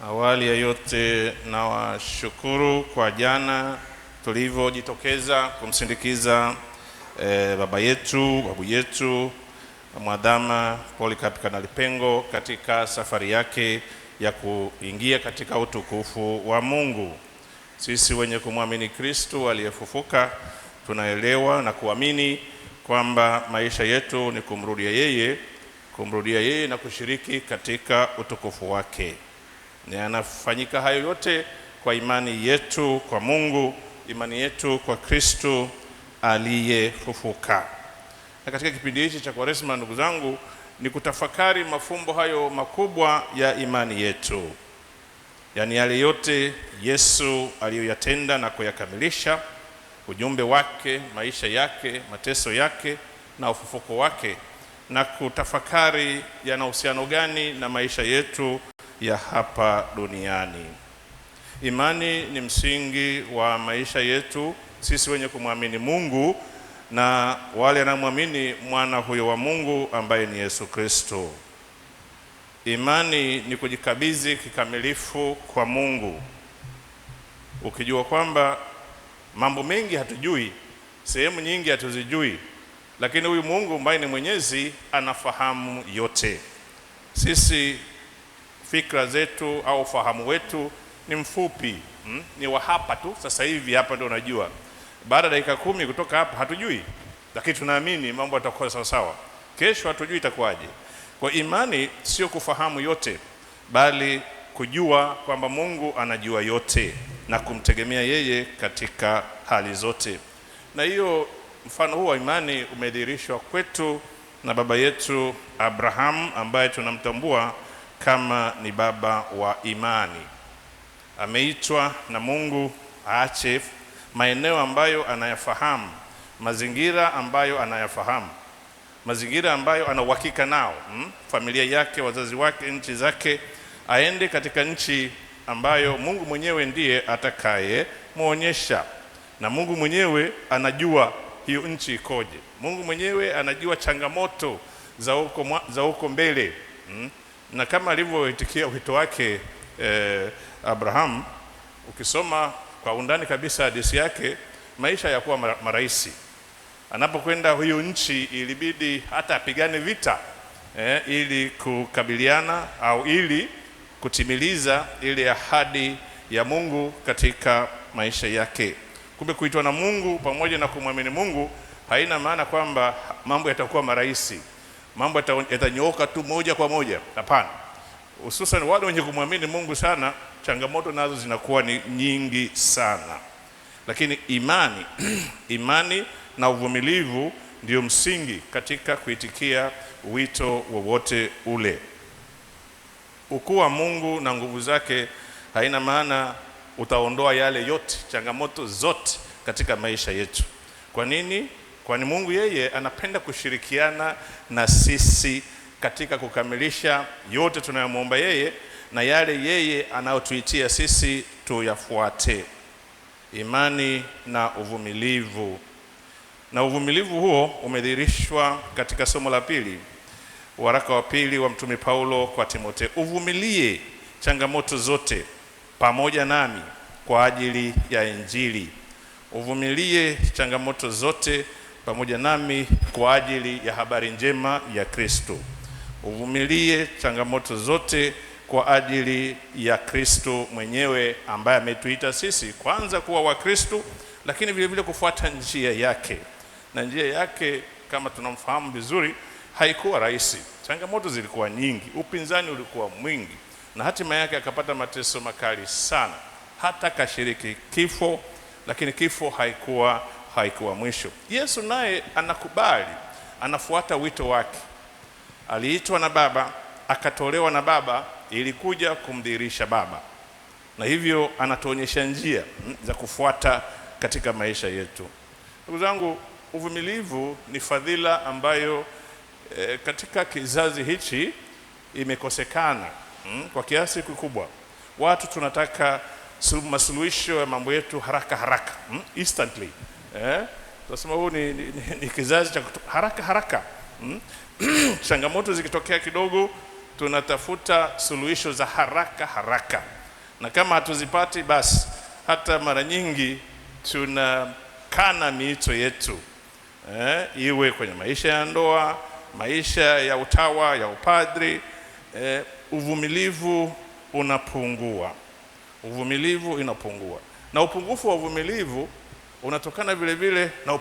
Awali ya yote nawashukuru kwa jana tulivyojitokeza kumsindikiza babu yetu Mwadhama Polycarp Kardinali Pengo katika safari yake ya kuingia katika utukufu wa Mungu. Sisi wenye kumwamini Kristo aliyefufuka tunaelewa na kuamini kwamba maisha yetu ni kumrudia yeye na kushiriki katika utukufu wake. Ni anafanyika hayo yote kwa imani yetu kwa Mungu, imani yetu kwa Kristo aliyefufuka. Na katika kipindi hichi cha Kwaresma, ndugu zangu, ni kutafakari mafumbo hayo makubwa ya imani yetu. Yaani yale yote Yesu aliyoyatenda na kuyakamilisha, ujumbe wake, maisha yake, mateso yake na ufufuko wake, na kutafakari yana uhusiano gani na maisha yetu ya hapa duniani. Imani ni msingi wa maisha yetu sisi wenye kumwamini Mungu na wale wanaomwamini mwana huyo wa Mungu ambaye ni Yesu Kristo. Imani ni kujikabidhi kikamilifu kwa Mungu, ukijua kwamba mambo mengi hatujui, sehemu nyingi hatuzijui, lakini huyu Mungu ambaye ni mwenyezi anafahamu yote. Sisi fikra zetu au fahamu wetu ni mfupi, ni wa hapa tu, sasa hivi hapa ndio unajua. Baada ya dakika 10 kutoka hapa hatujui, lakini tunaamini mambo yatakuwa sawa sawa. Kesho hatujui itakuwaje. Kwa imani sio kufahamu yote, bali kujua kwamba Mungu anajua yote na kumtegemea yeye katika hali zote. Na hiyo mfano huu wa imani umedhihirishwa kwetu na baba yetu Abraham, ambaye tunamtambua kama ni baba wa imani. Ameitwa na Mungu aache maeneo ambayo anayafahamu, mazingira ambayo anayafahamu, mazingira ambayo ana uhakika nao, familia yake, wazazi wake, nchi zake, aende katika nchi ambayo Mungu mwenyewe ndiye atakaye muonyesha. Na Mungu mwenyewe anajua hiyo nchi ikoje. Mungu mwenyewe anajua changamoto za huko mbele. Na kama alivyoitikia wito wake Abraham, ukisoma kwa undani kabisa hadithi yake, maisha yakuwa marahisi. Anapokwenda hiyo nchi ilibidi hata apigane vita ili kukabiliana au ili kutimiliza ile ahadi ya Mungu katika maisha yake. Kumbe kuitwa na Mungu pamoja na kumwamini Mungu haina maana kwamba mambo yatakuwa marahisi, mambo yatanyooka tu moja kwa moja. Hapana. Hususan wale wenye kumwamini Mungu sana, changamoto nazo zinakuwa ni nyingi sana. Lakini imani na uvumilivu ndio msingi katika kuitikia wito wowote ule. Ukuu wa Mungu na nguvu zake haina maana utaondoa yale yote, changamoto zote katika maisha yetu. Kwa nini? Kwani Mungu yeye anapenda kushirikiana na sisi katika kukamilisha yote tunayomwomba yeye, na yale yeye anayotuitia sisi tuyafuate. Imani na uvumilivu. Na uvumilivu huo umedhihirishwa katika somo la pili, waraka wa pili wa Mtume Paulo kwa Timotheo. Uvumilie changamoto zote pamoja nami kwa ajili ya Injili. Uvumilie changamoto zote pamoja nami kwa ajili ya habari njema ya Kristo. Uvumilie changamoto zote kwa ajili ya Kristo mwenyewe, ambaye ametuita sisi kwanza kuwa wa Kristo, lakini vile vile kufuata njia yake. Na njia yake kama tunamfahamu vizuri haikuwa rahisi. Changamoto zilikuwa nyingi, upinzani ulikuwa mwingi, na hatima yake akapata mateso makali sana, hata kashiriki kifo, lakini kifo haikuwa mwisho. Yesu naye anakubali, anafuata wito wake. Aliitwa na Baba, akatolewa na Baba ili kuja kumdhihirisha Baba, na hivyo anatuonyesha njia za kufuata katika maisha yetu. Ndugu zangu, uvumilivu ni fadhila ambayo katika kizazi hichi imekosekana kwa kiasi kikubwa. Watu tunataka masuluhisho ya mambo yetu haraka, instantly. Tunasema huu ni kizazi cha haraka. Changamoto zikitokea kidogo tunatafuta suluhisho za haraka, na kama hatuzipati basi hata mara nyingi tunakana miito yetu, iwe kwenye maisha ya ndoa, maisha ya utawa, ya upadri. Uvumilivu unapungua, na upungufu wa uvumilivu unatokana vile vile na